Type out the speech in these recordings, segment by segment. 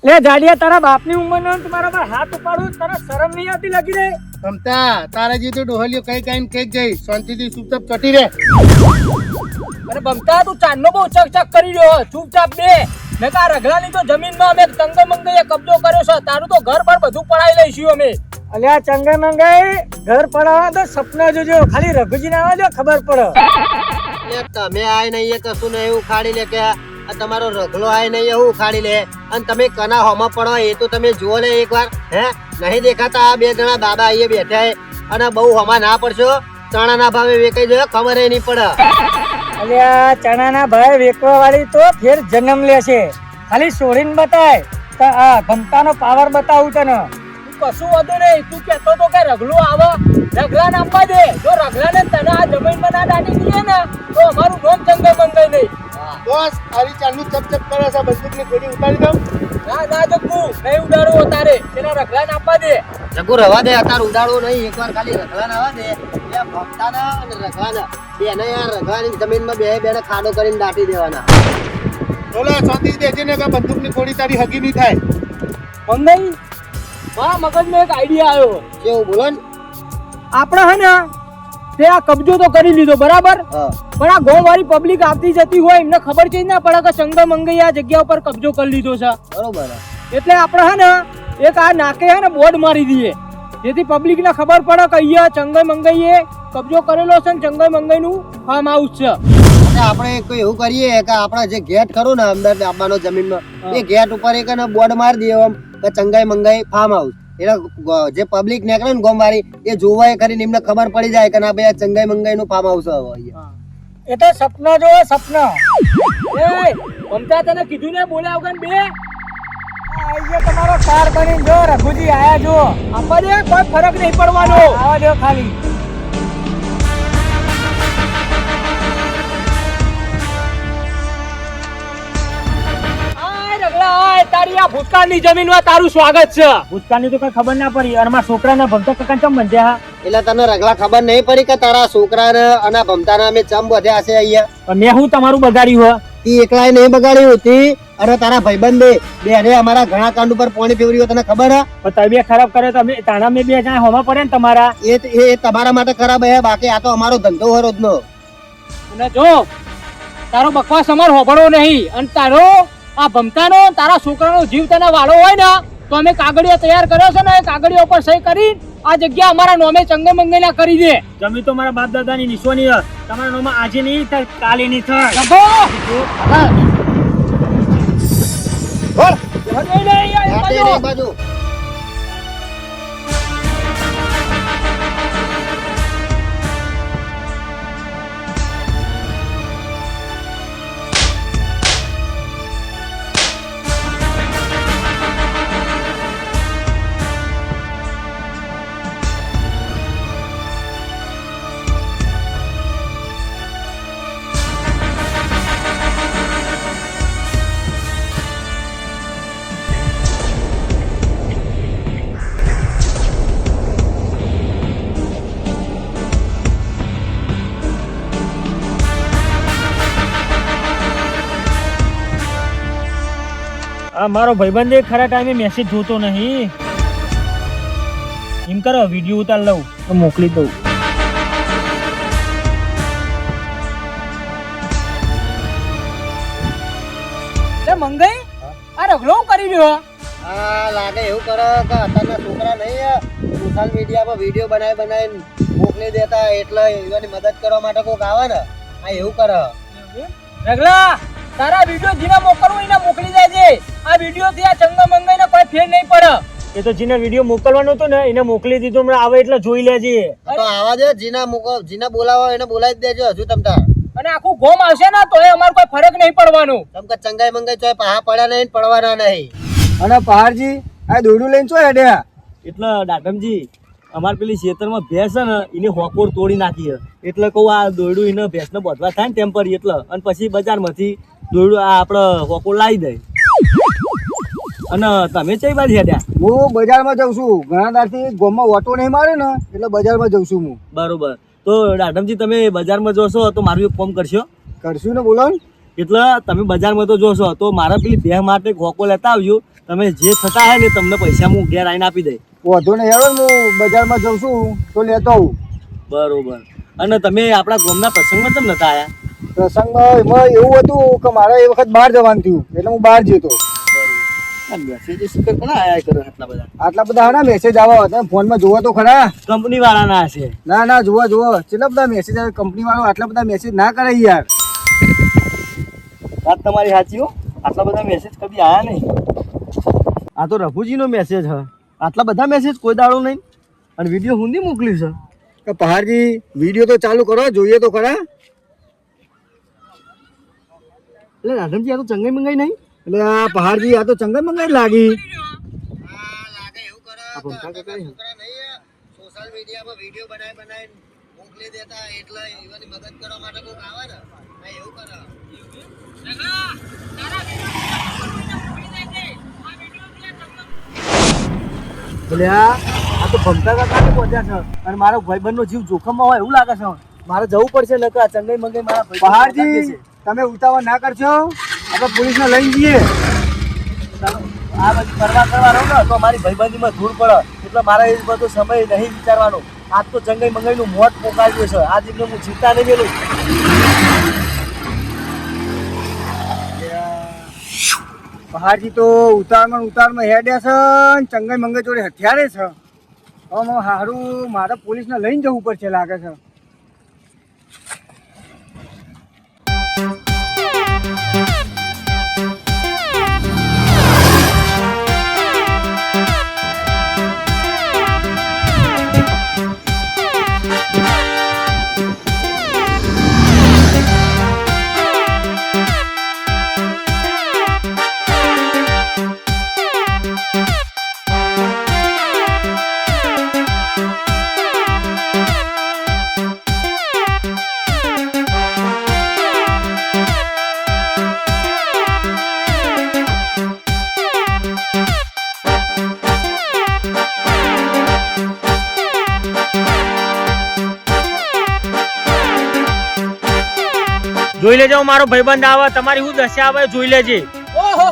લે જાડિયા તારા બાપની ઉંમરનો તમારા પર હાથ ઉપાડું તને શરમ નહીં આવતી લાગી રે મમતા તારા જે તો ડોહલીઓ કઈ કઈ કઈ ગઈ શાંતિથી ચૂપચાપ ચોટી રે અને બમતા તું ચાંદનો બહુ ચક કરી રહ્યો ચૂપચાપ બે મેં કા રગલાની તો જમીનમાં અમે તંગે મંગઈએ કબજો કર્યો છે તારું તો ઘર પર બધું પડાઈ લઈશું અમે અલ્યા ચંગે મંગાઈ ઘર પડાવા તો સપના જોજો ખાલી રઘુજી ના આવજો ખબર પડે તમે આય નહીં કશું નહીં એવું ખાડી લે કે આ તમારો રગલો આય નહીં એવું ખાડી લે અને તમે કના હોમાં પડો એ તો તમે જુઓ ને એકવાર હે નહીં દેખાતા આ બે જણા દાદા અહીંયા બેઠા અને બહુ હોમાં ના પડશો ચણાના ભાવે વેચાઈ જાય ખબર નહીં પડે અલ્યા ચણાના ભાઈ વેચવા વાળી તો ફેર જન્મ લેશે ખાલી છોડીને બતાય આ ઘમતાનો પાવર બતાવું તને કશું વધુ નહીં તું કહેતો તો કે રગલું આવે રગલાને આપવા દે જો રગલાને તને આ જમીનમાં ના દાટી દઈએ ને તો અમારું નોમ ચંગે મંગાઈ નહીં બોસ આરી ચાલુ ચપ ચપ કરે છે બંદૂકની ગોળી ઉતારી દઉં ના ના જગ્ગુ નહીં ઉડાડું અતારે તેના રગલાને આપવા દે જગુ રવા દે અત્યારે ઉડાડવો નહીં એકવાર ખાલી રગલાને આવવા દે એ ભક્તાના અને રગલાના બેને યાર રગલાની જમીનમાં બે બેને ખાડો કરીને દાટી દેવાના બોલો શાંતિ દેજે ને કે બંદૂકની ગોળી તારી હગી નહીં થાય મંગાઈ મારા મગજમાં એક આઈડિયા આવ્યો કેવું બોલો ને આપણે હે ને તે આ કબજો તો કરી લીધો બરાબર પણ આ ગામ વાળી પબ્લિક આવતી જતી હોય એમને ખબર છે ના પડે કે ચંગા મંગઈ આ જગ્યા ઉપર કબજો કરી લીધો છે બરોબર એટલે આપણે હે ને એક આ નાકે હે ને બોર્ડ મારી દઈએ જેથી પબ્લિક ને ખબર પડે કે અહીંયા ચંગઈ મંગઈએ કબજો કરેલો છે ને ચંગઈ મંગઈ નું ફાર્મ હાઉસ છે આપણે કોઈ એવું કરીએ કે આપણા જે ગેટ ખરું ને અંદર ડાબાનો જમીનનો એ ગેટ ઉપર એક બોર્ડ મારી દઈએ આમ કે ચંગાઈ મંગાઈ ફાર્મ હાઉસ એટલે જે પબ્લિક નીકળે ને ગોમવાળી એ જોવાય કરીને એમને ખબર પડી જાય કે ના ભાઈ આ ચંગાઈ મંગાઈ નું ફાર્મ હાઉસ એટલે સપના જો સપના એ મમતા તને કીધું ને બોલ્યા વગર બે અહીંયા તમારો કાર બની જો રઘુજી આયા જો આપવા દે કોઈ ફરક નહીં પડવાનો આવા દો ખાલી તારી આ ભૂતકાળની જમીનમાં તારું સ્વાગત છે ભૂતકાળની તો કઈ ખબર ના પડી અને મારા છોકરાના ભમતા કાકા ચમ બંધ્યા એટલે તને રગલા ખબર નહીં પડી કે તારા છોકરાને અને ભમતાના અમે ચમ બધ્યા છે અહીંયા મેં હું તમારું બગાડ્યું હો તી એકલાય નહીં બગાડ્યું હતી અને તારા ભાઈબંધે બેને અમારા ઘણા કાંડ ઉપર પાણી ફેવર્યું તને ખબર હે તબિયત ખરાબ કરે તમે તાણા મેં બે જણા હોમાં પડે ને તમારા એ તમારા માટે ખરાબ હે બાકી આ તો અમારો ધંધો હોય રોજનો અને જો તારો બકવાસ અમાર હોબળો નહીં અને તારો આ ભમતાનો તારા છોકરાનો જીવ તને વાળો હોય ને તો અમે કાગળિયો તૈયાર કર્યો છે ને એ કાગળિયો પર સહી કરી આ જગ્યા અમારા નોમે ચંગે મંગેલા કરી દે જમી તો મારા બાપ દાદાની નિશાની છે તમારા નોમાં આજે નહીં થાય કાલે નહીં થાય બાજુ મારો ભાઈબંધ ખરા ટાઈમે મેસેજ જોતો નહીં એમ કરો વિડીયો ઉતાર લઉં તો મોકલી દઉં મંગાઈ આ રગલો કરી રહ્યો હા લાગે એવું કરો કે અત્યારના છોકરા નહીં સોશિયલ મીડિયામાં વિડીયો બનાવીને મોકલી દેતા એટલે એવાની મદદ કરવા માટે કોઈક આવે ને આ એવું કરે રગલા તારા વિડીયો જીના મોકલવું એને મોકલી દેજે આ વિડીયો થી આ ચંગા મંગાઈ ને કોઈ ફેર નહીં પડે એ તો જીને વિડીયો મોકલવાનો હતો ને એને મોકલી દીધો હમણાં આવે એટલે જોઈ લેજે તો આવા દે જીના બોલાવો એને બોલાવી દેજો હજુ તમતા અને આખું ગોમ આવશે ને તો એ અમાર કોઈ ફરક નહીં પડવાનો તમ કે ચંગાઈ મંગાઈ ચોય પહા પડ્યા નહીં પડવાના નહીં અને પહાડજી આ દોડું લઈને છો હેડ્યા એટલે દાઢમજી અમાર પેલી ખેતરમાં ભેંસ છે ને એને હોકોર તોડી નાખી એટલે કહું આ દોયડું એને ભેંસને બધવા થાય ને ટેમ્પરી એટલે અને પછી બજારમાંથી દોયડું આ આપણે હોકોર લાવી દે અને તમે કઈ બાજુ હેડ્યા હું બજારમાં જઉં છું ઘણા દાડથી ગામમાં ઓટો નહીં મારે ને એટલે બજારમાં જઉં છું હું બરોબર તો દાઢમજી તમે બજારમાં જોશો તો મારું એક ફોન કરશો કરશું ને બોલો ને એટલે તમે બજારમાં તો જોશો તો મારા પેલી બે માટે ખોકો લેતા આવજો. તમે જે થતા હે ને તમને પૈસા હું ઘેર આવીને આપી દઈ. વધુ નહીં હેડો ને હું બજારમાં જઉં છું તો લેતો આવું. બરોબર. અને તમે આપણા ગામના પ્રસંગમાં કેમ નતા આયા? પ્રસંગમાં એમાં એવું હતું કે મારે એ વખત બહાર જવાનું થયું એટલે હું બહાર જતો. મેસેજ સ્પીકર કોના આયા કરે આટલા બધા? આટલા બધા હા મેસેજ આવા હતા ફોનમાં જોવો તો ખરા. કંપની વાળાના હશે. ના જુઓ કેટલા બધા મેસેજ આવે કંપની વાળો આટલા બધા મેસેજ ના કરે યાર. વાત તમારી સાચી હો. આટલા બધા મેસેજ કદી આયા નહીં. આ તો રઘુજીનો મેસેજ હ. આટલા બધા મેસેજ કોઈ દાડો નહીં. અને વિડીયો હુંદી મોકલ્યું છે. કે પહાડજી વિડીયો તો ચાલુ કરો જોઈએ તો ખરા. એટલે રાધનજી આ તો ચંગાઈ મંગાઈ નહીં. એટલે આ પહાડજી આ તો ચંગાઈ મંગાઈ લાગી. સોશિયલ મીડિયામાં વિડીયો બનાવી મોકલી દેતા એટલે એવાની મદદ કરવા માટે કોક આવે ને એવું કરે. એટલે આ તો ભમતા કાકા પહોંચ્યા છે અને મારો ભાઈબંધનો જીવ જોખમમાં હોય એવું લાગે છે. મારે જવું પડશે નકર આ ચંગાઈ મંગાઈ મારા પહાડજી તમે ઉતાવળ ના કરશો આપણે પોલીસને લઈને જઈએ. આ બધી પરવા કરવા રહો ને તો મારી ભાઈબંધીમાં ધૂળ પડે એટલે મારે એ બધો સમય નહીં વિચારવાનો. આજ તો ચંગાઈ મંગાઈનું મોત પોકાવ્યું છે. આજ એમને હું ચિંતા નહીં મેલું. પહાડજી તો ઉતારમાં હેડ્યા છે ને ચંગાઈ મંગાઈ જોડે હથિયારે છે. હવે સારું મારે પોલીસને લઈને જવું પડશે લાગે છે. જોઈ લેજો મારો ભાઈબંધ આવે તમારી હું દશા આવે જોઈ લેજે. ઓહો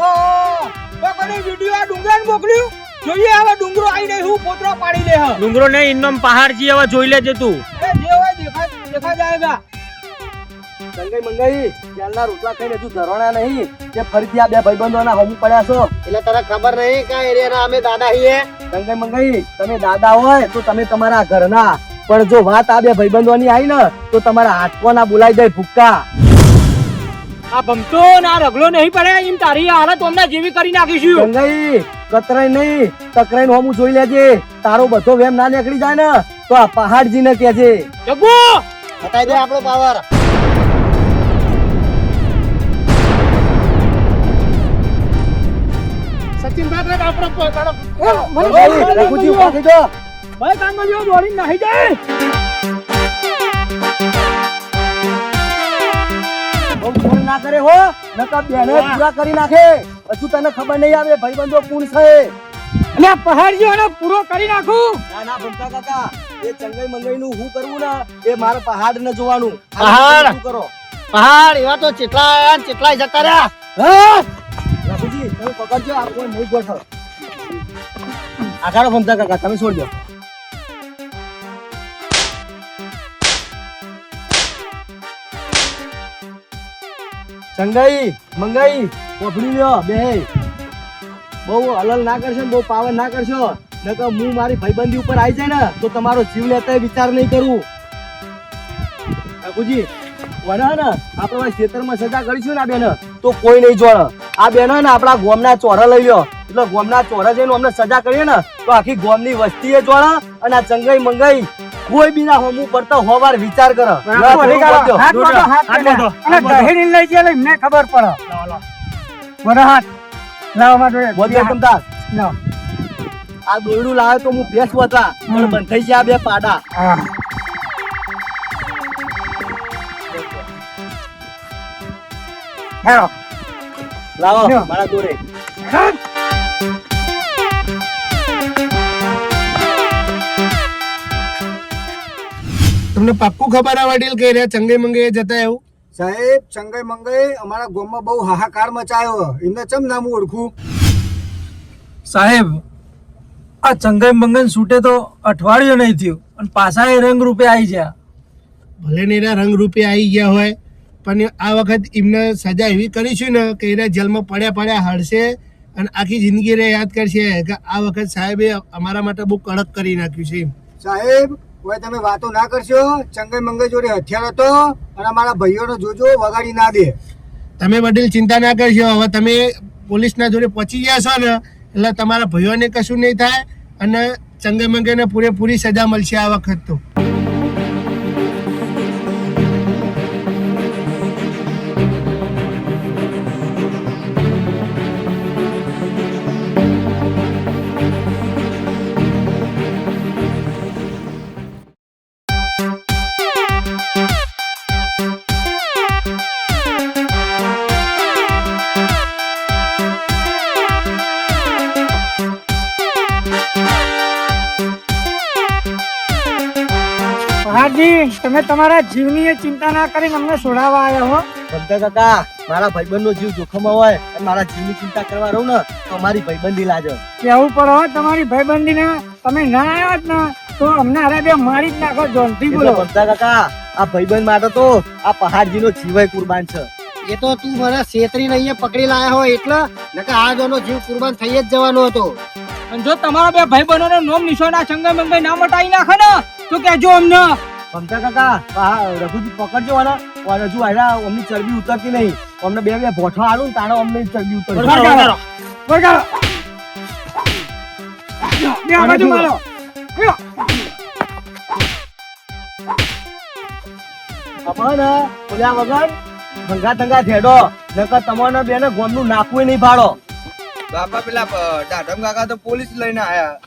કોને વિડિયો આ ડુંગરાને મોકલ્યું જોઈએ હવે ડુંગરો આઈને હું પોતરો પાડી લે. ડુંગરો ને ઇન્નમ પહાડજી હવે જોઈ લેજે તું. એ જે હોય દેખા જાયગા. ચંગાઈ મંગાઈ ત્યારના રોટલા ખાઈને હજુ ધરવાના નહીં કે ફરીથી આ બે ભાઈબંધોના હમું પડ્યા છો. એટલે તને ખબર નહીં કયા એરિયાના અમે દાદા છીએ. ચંગાઈ મંગાઈ તમે દાદા હોય તો તમે તમારા ઘરના, પણ જો વાત આ બે ભાઈબંધોની આવી ને તો તમારા હાથમાં બોલાઈ જાય ભૂક્કા. આ ભમતો ના રગલો નહીં પડે એમ તારી હાલત અમને જેવી કરી નાખીશું. ચંગાઈ કતરાઈ નહીં ટકરાઈને હમું જોઈ લેજે. તારો બધો વેમ ના નીકળી જાય ને તો આ પહાડજીને કહેજે. જગ્ગુ બતાવી દે આપણો પાવર. સચિન ભાઈ આપણો પોતાનો રઘુજી ઉભા થઈ જાઓ. ભાઈ કાંગલીઓ દોડી નાહી જાય. બહુ ફોન ના કરે હો નકા બેને પૂરા કરી નાખે. હજુ તને ખબર નહીં આવે ભાઈબંધો કોણ છે. અને આ પહાડજીઓને પૂરો કરી નાખું. ના ભમતા કાકા એ ચંગાઈ મંગાઈ નું હું કરવું ને એ મારે પહાડ ને જોવાનું. પહાડ? શું કરો પહાડ એવા તો ચેટલા આયા ને ચેટલા જતા રહ્યા. હા રઘુજી તમે પકડજો. આ કોઈ નહીં ગોઠો. આખાડો ભમતા કાકા તમે છોડજો. ચંગાઈ મંગાઈ પોફડી લ્યો બે. બહુ હલલ ના કરશો બહુ પાવર ના કરશો નકર હું મારી ભાઈબંધી ઉપર આવી જાય ને તો તમારો જીવ લેતા વિચાર નહીં કરું. કાકુજી વના ને આપણે ખેતરમાં સજા કરીશું ને આ બેન તો કોઈ નહીં જોડે. આ બેન ને આપણા ગોમના ચોરા લઈ લ્યો એટલે ગોમના ચોરા જઈને અમને સજા કરીએ ને તો આખી ગોમની વસ્તી એ જોડે. અને આ ચંગાઈ મંગાઈ કોઈ બી ના હોમું પડતા હોવાર વિચાર કરે. એમને ખબર પડે. મારા હાથ લાવવા માટે આ દોયડું લાવે તો હું ભેંસ વતા પણ બંધાઈ છે આ બે પાડા. લાવો મારા દોરે. તમને પાક્કું ખબર આ વડીલ કે રે ચંગાઈ મંગાઈ જતા એવું? સાહેબ ચંગઈ મંગઈ અમારા ગામમાં બહુ હાહાકાર મચાયો. એમને ચમ નામ ઓળખું? સાહેબ આ ચંગાઈ મંગન છૂટે તો અઠવાડિયું નહીં થયું અને પાછા એ રંગ રૂપે આવી ગયા. ભલે ને એના રંગરૂપે આવી ગયા હોય, પણ આ વખત એમને સજા એવી કરીશું ને કે એના જેલમાં પડ્યા હડશે અને આખી જિંદગી રે યાદ કરશે કે આ વખત સાહેબે અમારા માટે બહુ કડક કરી નાખ્યું છે. સાહેબ હવે તમે વાતો ના કરશો. ચંગઈ મંગઈ જોડે હથિયાર હતો અને અમારા ભાઈઓનો જોજો વગાડી ના દે. તમે વડીલ ચિંતા ના કરશો. હવે તમે પોલીસના જોડે પહોંચી ગયા છો ને એટલે તમારા ભાઈઓને કશું નહીં થાય અને ચંગે મંગેને પૂરેપૂરી સજા મળશે આ વખત તો. પહાડજી, તમે તમારા જીવની ચિંતા ના કરીને અમને છોડાવવા આવ્યા હો. ભમતા કાકા, મારા ભાઈબંધનો જીવ જોખમમાં હોય અને મારા જીવની ચિંતા કરવા રહું ને તો અમારી ભાઈબંધી લાજો. કેવું પડે હો તમારી ભાઈબંધીને. તમે ના આવ્યા જ ને તો અમને અરે બે મારી જ નાખો. જોનથી એટલે બોલો. ભમતા કાકા, આ ભાઈબંધ માટે તો આ પહાડજીનો જીવય કુરબાન છે. એ તો તું મને છેતરીને અહીંયા પકડી લાયા હોય એટલે નકર આ જોનો જીવ કુરબાન થઈ જ જવાનો હતો. અને જો તમારા બે ભાઈ બહેનોનો નોમ નિશાન આ ચંગઈ મંગઈ ના મટાઈ નાખે ને તો કહેજો અમને. ભમતા કાકા, રઘુજી પકડજો અને હજુ આના અમની ચરબી ઉતરતી નહીં. અમને બે ભોઠા આલું ને તાણે અમને ચરબી ઉતરતી. વગાડો, વગાડો. બે આ બાજુ મારો. લ્યો. અપણ બોલ્યા વગર ભંગા તંગા થેડો નકર તમને બેને ગોમનું નાખવું નહીં ભાડો. બાપા પેલા દાઢમ કાકા તો પોલીસ લઈને આયા.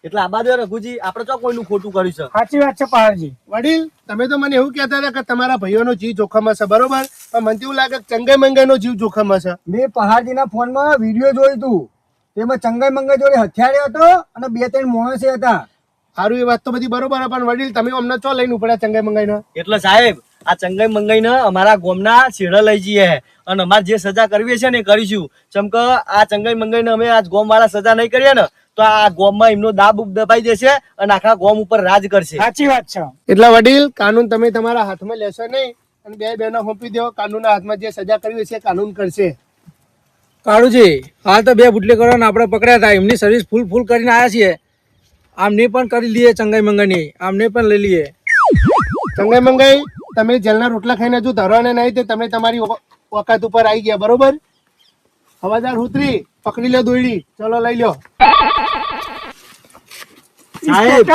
એટલે આ બાજુ રઘુજી આપણે તો કોઈનું ખોટું કર્યું છે. સાચી વાત છે પહાડજી. વડીલ, તમે તો મને એવું કહેતા હતા કે તમારા ભાઈઓનો જીવ જોખમમાં છે, બરોબર? પણ મને એવું લાગે કે ચંગે મંગેનો જીવ જોખમમાં છે. મેં પહાડજીના ફોનમાં વિડીયો જોયું હતું. તેમાં ચંગઈ મંગઈ જોડે હથિયાર હતો અને 2-3 માણસો હતા. સારું, એ વાત તો બધી બરોબર, પણ વડીલ તમે અમને ચો લઈને ઉપડ્યા ચંગે મંગાઈને? એટલે સાહેબ આ ચંગાઈ મંગાઈને અમારા ગોમના છેડે લઈ જઈએ અને અમારે જે સજા કરવી છે ને એ કરીશું. ચમ કે આ ચંગાઈ મંગાઈને અમે આજ ગોમ વાળા સજા નહીં કરીએ ને તો આ ગોમમાં એમનો દાબ દબાઈ દેશે અને આખા ગોમ ઉપર રાજ કરશે. સાચી વાત છે. એટલે વડીલ, કાનૂન તમે તમારા હાથમાં લેશો નહીં અને બે બહેનો સોંપી દો. કાનૂનના હાથમાં જે સજા કરવી છે કાનૂન કરશે. કાળુજી, હાલ તો બે બુટલેખોરોને આપણે પકડ્યા હતા. એમની સર્વિસ ફૂલ કરીને આવ્યા છીએ. આમને પણ કરી લઈએ ચંગાઈ મંગાઈની, આમને પણ લઈ લઈએ. ચંગે મંગાઈ, તમે જેલના રોટલા ખાઈને હજુ ધરવાના નહીં તે તમે તમારી વખત ઉપર આવી ગયા, બરોબર? હવાદાર ઉતરી પકડી લો દોયડી, ચલો લઈ લો. સાહેબ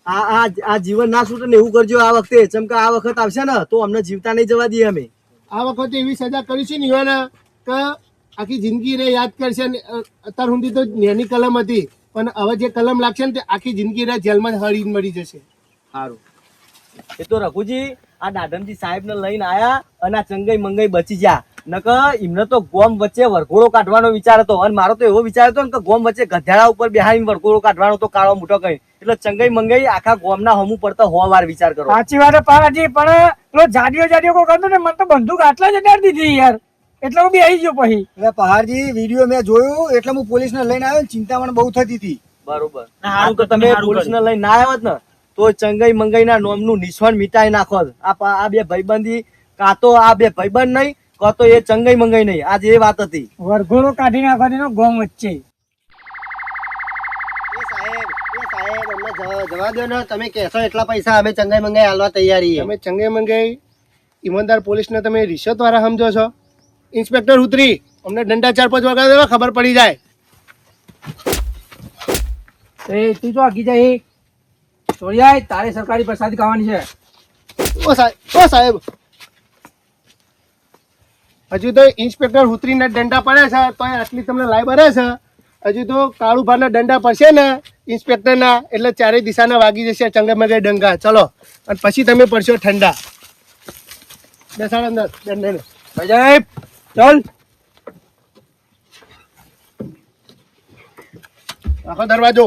આ જીવન ના છૂટે ને એવું કરજો આ વખતે. ચમ કે આ વખત આવશે ને તો અમને જીવતા નહીં જવા દઈએ અમે. આ વખતે એવી સજા કરીશું ને યુવાના કે આખી જિંદગી રે યાદ કરશે. અત્યાર સુધી તો નાની કલમ હતી, પણ હવે જે કલમ લાગશે ને તે આખી જિંદગી રે જેલમાં હળી મળી જશે. સારું, એ તો રઘુજી આ દાઢમજી સાહેબ ને લઈને આયા અને આ ચંગાઈ મંગાઈ બચી ગયા. નકર એમને તો ગોમ વચ્ચે વરઘોડો કાઢવાનો વિચાર હતો અને મારો તો એવો વિચાર હતો ને કે ગોમ વચ્ચે ગધેડા ઉપર બેહાડીને વરઘોડો કાઢવાનો તો કાળો મોટો કઈ. એટલે ચંગાઈ મંગાઈ આખા ગોમના હમું પડતા 100 વાર વિચાર કરો. સાચી વાત છે પહાડજી. પણ પેલો જાડિયો કોઈ કરતો ને મને તો બંદૂક આટલા જ અડાડી દીધી યાર. એટલે હું બી આવી ગયો પછી. એટલે પહાડજી વિડીયો મેં જોયું એટલે હું પોલીસને લઈને આવ્યો. ચિંતા મને બહુ થતી હતી. બરોબર, સારું તો તમે પોલીસ ને લઈને ના આવ્યા ને તો ચંગાઈ મંગાઈ ના નોમનું નિશાન મિટાઈ નાખો. આ બે ભાઈબંધી કાં તો આ બે ભાઈબંધ નહીં કાં તો એ ચંગાઈ મંગાઈ નહીં. આજે એ વાત હતી. વરઘોડો કાઢી નાખવાનો ગોમ વચ્ચે. સાહેબ અમને જવા દો ને. તમે કહેશો એટલા પૈસા અમે ચંગાઈ મંગાઈ હાલવા તૈયારી. તમે ચંગે મંગાઈ ઈમાનદાર પોલીસને તમે રિશ્વત વાળા સમજો છો? ઇન્સ્પેક્ટર ઉતરી અમને દંડા 4-5 વાગ્યા દેવા, ખબર પડી જાય. એ તું તો આગી જાય. ચોરિયાય તારે સરકારી પ્રસાદી ખાવાની છે. ઓ સાહેબ, હજુ તો ઇન્સ્પેક્ટર ઉતરીને દંડા પડે છે તો આટલી તમને લાઈ બરે છે. હજુ તો કાળુભાના દંડા પડશે ને ઇન્સ્પેક્ટરના એટલે ચારે દિશાના વાગી જશે ચંગે મંગે ડંગા. ચલો અને પછી તમે પડશો ઠંડા. બેસાડ અંદર દંડને. સાહેબ ચાલ. આખો દરવાજો